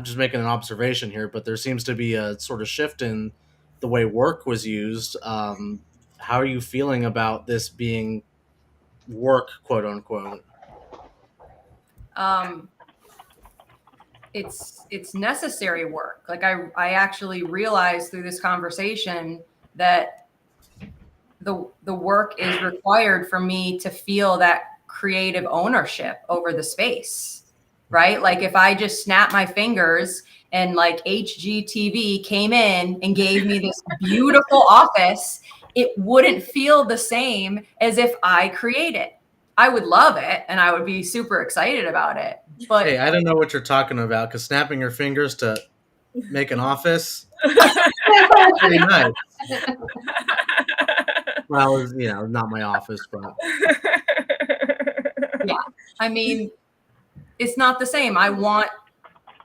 just making an observation here, but there seems to be a sort of shift in the way work was used. How are you feeling about this being work, quote unquote? It's necessary work. Like I actually realized through this conversation that the work is required for me to feel that creative ownership over the space, right? Like if I just snap my fingers and like HGTV came in and gave me this beautiful office, it wouldn't feel the same as if I create it. I would love it and I would be super excited about it. But hey, I don't know what you're talking about, because snapping your fingers to make an office, pretty nice. Well, not my office, but yeah, I mean, it's not the same. I want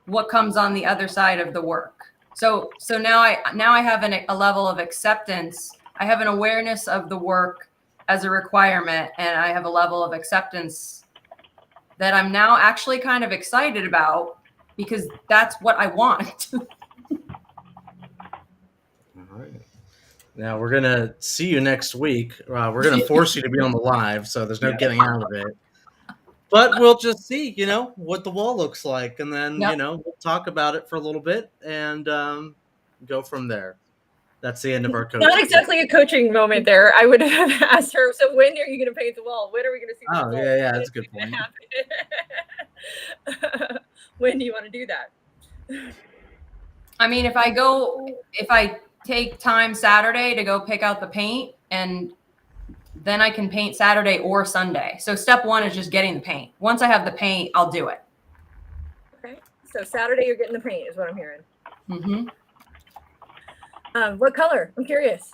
what comes on the other side of the work. So now I have a level of acceptance. I have an awareness of the work as a requirement, and I have a level of acceptance that I'm now actually kind of excited about, because that's what I want. All right. Now we're gonna see you next week. We're gonna force you to be on the live, so there's no getting out of it. But we'll just see, what the wall looks like, and then we'll talk about it for a little bit and go from there. That's the end of our coaching. Not exactly a coaching moment there. I would have asked her, so when are you going to paint the wall? When are we going to see the wall? Yeah, that's a good point. When do you want to do that? I mean, if I take time Saturday to go pick out the paint, and then I can paint Saturday or Sunday. So step one is just getting the paint. Once I have the paint, I'll do it. Okay. So Saturday you're getting the paint is what I'm hearing. Mm-hmm. What color? I'm curious.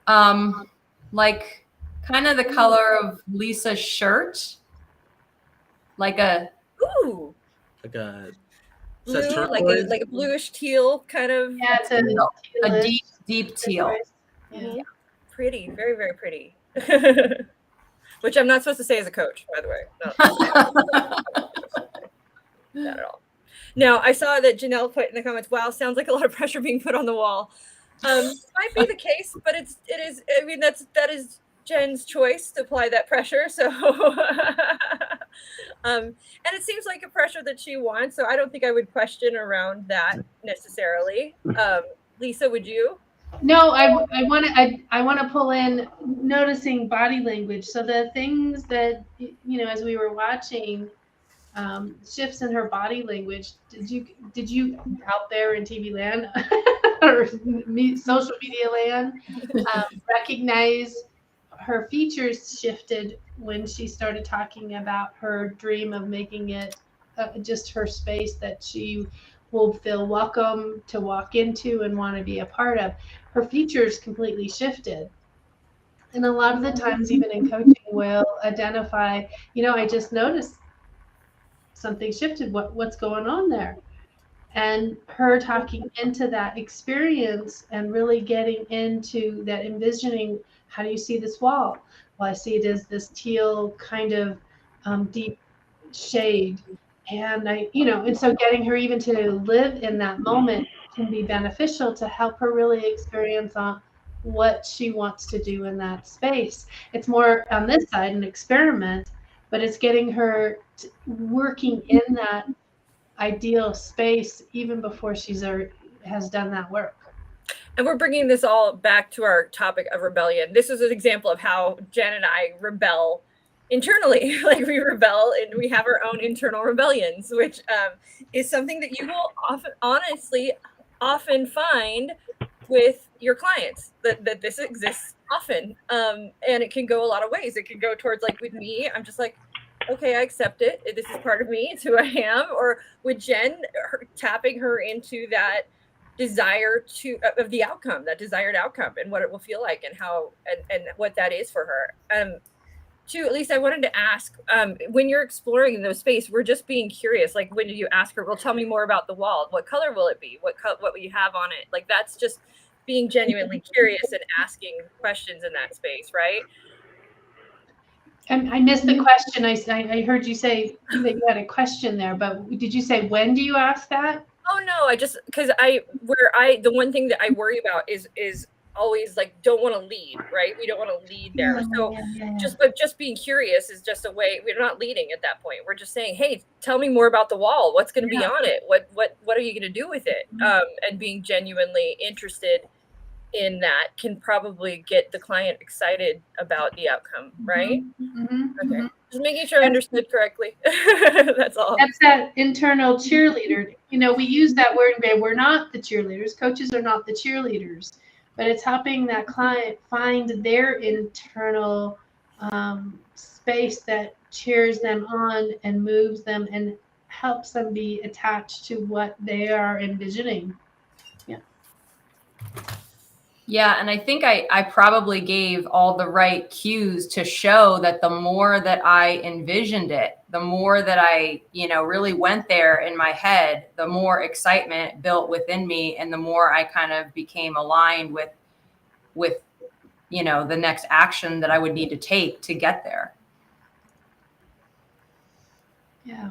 Like kind of the color of Lisa's shirt. Like a blue, like a bluish teal kind of. Yeah, it's a deep teal. Yeah. Pretty, very, very pretty. Which I'm not supposed to say as a coach, by the way. Not at all. Now, I saw that Janelle put in the comments, wow, sounds like a lot of pressure being put on the wall. Might be the case, but it is, I mean, that is Jen's choice to apply that pressure. So And it seems like a pressure that she wants, so I don't think I would question around that necessarily. Lisa, would you? No, I want to pull in noticing body language. So the things that as we were watching, shifts in her body language. Did you out there in TV land or social media land recognize her features shifted when she started talking about her dream of making it just her space that she will feel welcome to walk into and want to be a part of? Her features completely shifted. And a lot of the times, even in coaching, we'll identify, I just noticed something shifted. What's going on there? And her talking into that experience and really getting into that, envisioning, how do you see this wall? Well, I see it as this teal kind of deep shade. And and so getting her even to live in that moment can be beneficial to help her really experience on what she wants to do in that space. It's more on this side an experiment, but it's getting her working in that ideal space even before she's has done that work. And we're bringing this all back to our topic of rebellion. This is an example of how Jen and I rebel internally. Like, we rebel and we have our own internal rebellions, which is something that you will often find with your clients, that this exists often. And it can go a lot of ways. It can go towards, like with me, I'm just like, okay, I accept it. This is part of me. It's who I am. Or with Jen, tapping her into that desire of the outcome, that desired outcome, and what it will feel like, and how and what that is for her. Too, at least I wanted to ask, when you're exploring in those space, we're just being curious. Like, when did you ask her, well, tell me more about the wall. What color will it be? What will you have on it? Like, that's just being genuinely curious and asking questions in that space, right? And I missed the question. I heard you say that you had a question there, but did you say, when do you ask that? Oh no, I just, because the one thing that I worry about is always, like, don't want to lead, right? We don't want to lead there. So just being curious is just a way. We're not leading at that point. We're just saying, hey, tell me more about the wall. What's going to be on it? What are you going to do with it? And being genuinely interested in that can probably get the client excited about the outcome, right? Okay. Just making sure I understood correctly. That's all. That's that internal cheerleader. We use that word, but we're not the cheerleaders. Coaches are not the cheerleaders, but it's helping that client find their internal space that cheers them on and moves them and helps them be attached to what they are envisioning. Yeah, and I think I probably gave all the right cues to show that the more that I envisioned it, the more that I, really went there in my head, the more excitement built within me, and the more I kind of became aligned with the next action that I would need to take to get there. Yeah,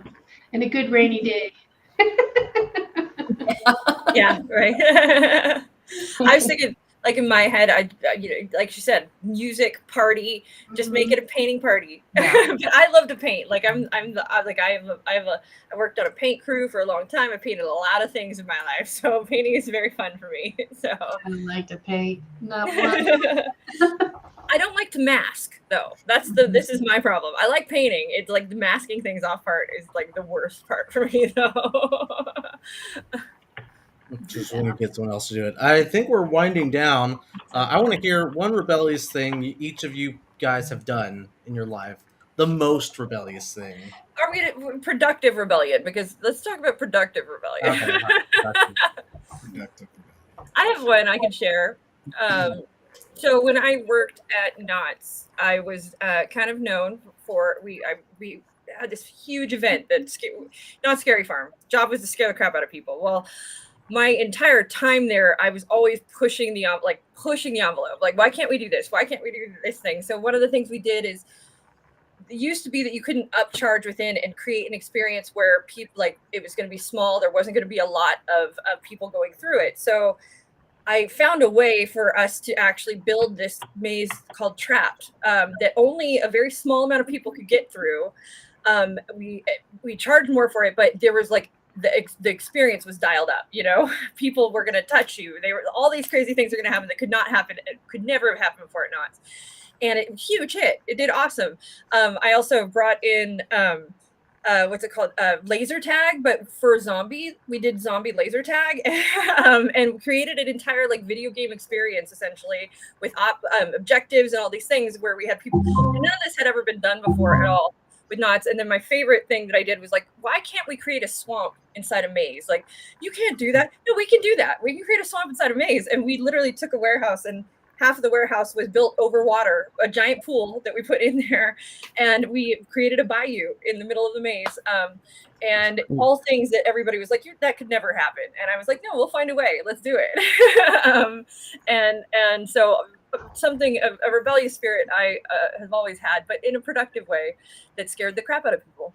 and a good rainy day. Yeah, right. I was thinking, like, in my head, I like she said, music, party, just make it a painting party. Yeah. But I love to paint. Like, I worked on a paint crew for a long time. I painted a lot of things in my life, so painting is very fun for me. So I like to paint, not one. I don't like to mask, though. This is my problem. I like painting. It's like the masking things off part is like the worst part for me, though. Just want to get someone else to do it. I think we're winding down. I want to hear one rebellious thing each of you guys have done in your life. The most rebellious thing. Are we gonna productive rebellion? Because let's talk about productive rebellion. Okay, Productive. I have one I can share. So when I worked at Knott's, I was kind of known for we had this huge event not Scary Farm. Job was to scare the crap out of people. Well, my entire time there, I was always pushing the envelope. Like, why can't we do this? Why can't we do this thing? So one of the things we did is, it used to be that you couldn't upcharge within and create an experience where people, like, it was going to be small. There wasn't going to be a lot of people going through it. So I found a way for us to actually build this maze called Trapped that only a very small amount of people could get through. We charged more for it, but there was like the experience was dialed up. You know, people were going to touch you. They were all these crazy things are going to happen that could not happen. It could never have happened before at Knott's. And it was a huge hit. It did awesome. I also brought in what's it called? Laser tag, but for zombie, we did zombie laser tag, and created an entire like video game experience essentially with objectives and all these things where we had people. None of this had ever been done before at all with Knott's. And then my favorite thing that I did was like, why can't we create a swamp inside a maze? Like, you can't do that. No, we can do that. We can create a swamp inside a maze. And we literally took a warehouse, and half of the warehouse was built over water, a giant pool that we put in there. And we created a bayou in the middle of the maze. And all things that everybody was like, that could never happen. And I was like, no, we'll find a way. Let's do it. And so something, a rebellious spirit I have always had, but in a productive way that scared the crap out of people.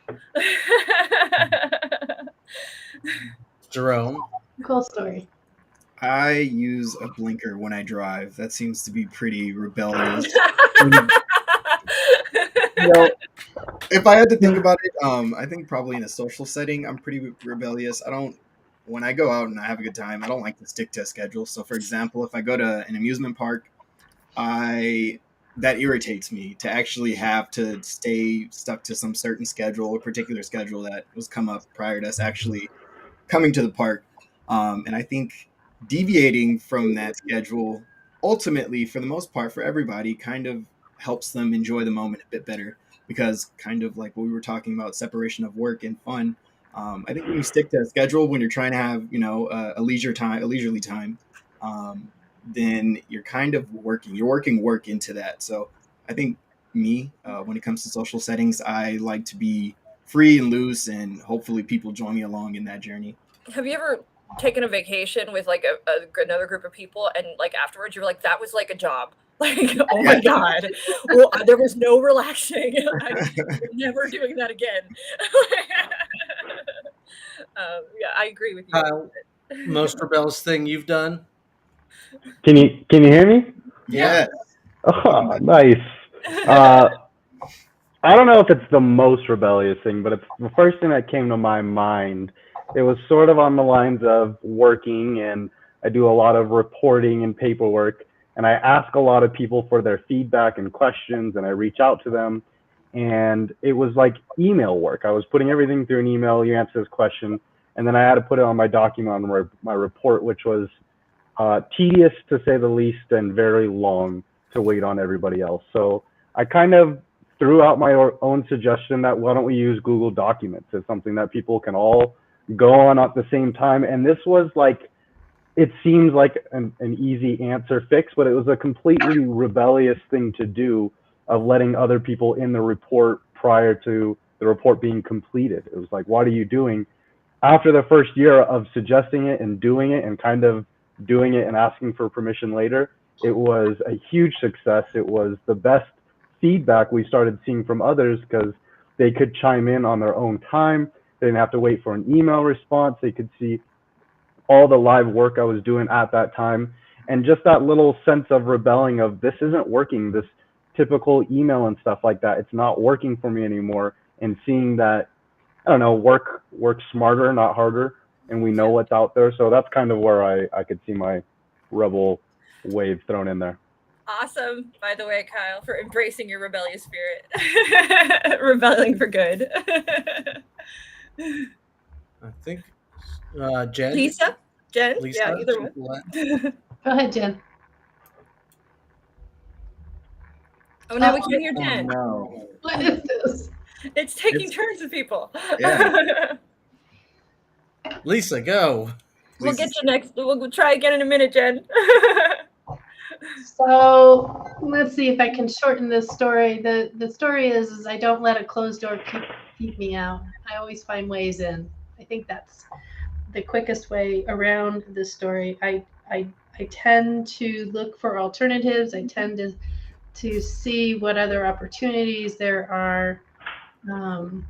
Jerome. Cool story. I use a blinker when I drive. That seems to be pretty rebellious. If I had to think about it, I think probably in a social setting, I'm pretty rebellious. When I go out and I have a good time, I don't like to stick to a schedule. So, for example, if I go to an amusement park, that irritates me to actually have to stay stuck to some certain schedule or particular schedule that was come up prior to us actually coming to the park. And I think deviating from that schedule, ultimately, for the most part, for everybody, kind of helps them enjoy the moment a bit better, because kind of like what we were talking about, separation of work and fun. I think when you stick to a schedule, when you're trying to have, a leisurely time, then you're kind of working work into that. So I think when it comes to social settings, I like to be free and loose, and hopefully people join me along in that journey. Have you ever taken a vacation with like another group of people, and like afterwards you're like, that was like a job? Like, oh my God, well, there was no relaxing. I'm never doing that again. Yeah, I agree with you. Most rebellious thing you've done? Can you hear me? Yeah. Oh, nice. I don't know if it's the most rebellious thing, but it's the first thing that came to my mind. It was sort of on the lines of working, and I do a lot of reporting and paperwork, and I ask a lot of people for their feedback and questions, and I reach out to them, and it was like email work. I was putting everything through an email. You answer this question, and then I had to put it on my document on my report, which was tedious to say the least, and very long to wait on everybody else. So I kind of threw out my own suggestion that why don't we use Google Documents as something that people can all go on at the same time. And this was like, it seems like an easy answer fix, but it was a completely rebellious thing to do, of letting other people in the report prior to the report being completed. It was like, what are you doing? After the first year of suggesting it and doing it and kind of doing it and asking for permission later, it was a huge success. It was the best feedback we started seeing from others, because they could chime in on their own time. They didn't have to wait for an email response. They could see all the live work I was doing at that time. And just that little sense of rebelling of, this isn't working, this typical email and stuff like that, it's not working for me anymore. And seeing that, I don't know, work smarter, not harder, and we know what's out there. So that's kind of where I could see my rebel wave thrown in there. Awesome, by the way, Kyle, for embracing your rebellious spirit. Rebelling for good. I think Jen? Lisa? Jen? Lisa? Yeah, either one. Go ahead, Jen. Oh, now we can't hear Jen. No. What is this? It's taking turns with people. Yeah. Lisa, go. We'll get you next. We'll try again in a minute, Jen. So let's see if I can shorten this story. The story is I don't let a closed door keep me out. I always find ways in. I think that's the quickest way around this story. I tend to look for alternatives. I tend to see what other opportunities there are. And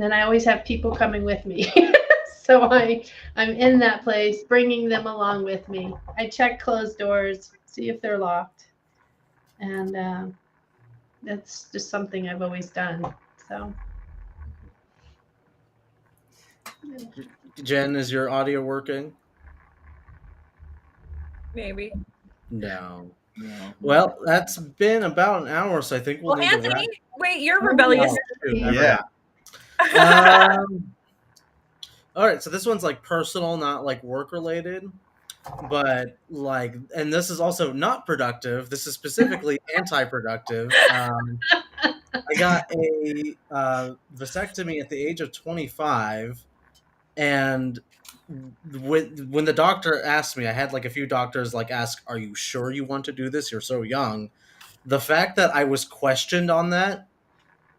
then I always have people coming with me. So I'm in that place, bringing them along with me. I check closed doors, see if they're locked. And that's just something I've always done. So Jen, is your audio working? Maybe. No. No. Well, that's been about an hour, so I think we'll Well, need Anthony, to wrap. wait, you're rebellious. Oh, shoot, I Yeah. forgot. All right, so this one's like personal, not like work related, but like, and this is also not productive. This is specifically anti-productive. I got a vasectomy at the age of 25, and when the doctor asked me, I had like a few doctors like ask, "Are you sure you want to do this? You're so young." The fact that I was questioned on that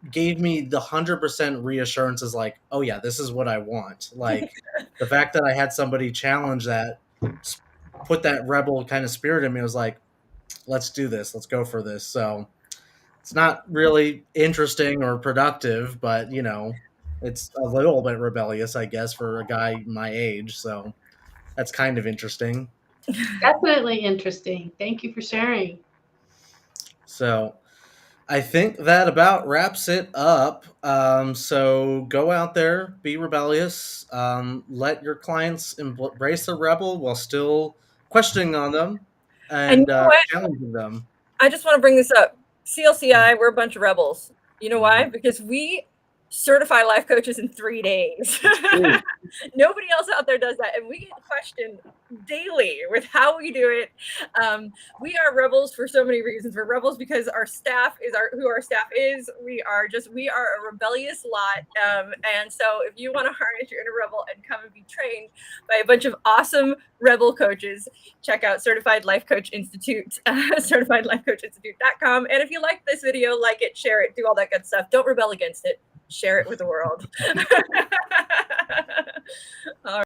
gave me the 100% reassurance is like, oh yeah, this is what I want. Like the fact that I had somebody challenge that, put that rebel kind of spirit in me, was like, let's do this, let's go for this. So it's not really interesting or productive, but you know, it's a little bit rebellious, I guess, for a guy my age. So that's kind of interesting. Definitely interesting. Thank you for sharing. So I think that about wraps it up. So go out there, be rebellious, let your clients embrace the rebel while still questioning on them and you know what? challenging them. I just want to bring this up. CLCI, we're a bunch of rebels. You know why? Because we certify life coaches in 3 days. Nobody else out there does that, and we get questioned daily with how we do it. We are rebels for so many reasons. We're rebels because our staff is who our staff is. We are a rebellious lot. And so if you want to harness your inner rebel and come and be trained by a bunch of awesome rebel coaches, check out Certified Life Coach Institute, certifiedlifecoachinstitute.com. And if you like this video, like it, share it, do all that good stuff. Don't rebel against it. Share it with the world. All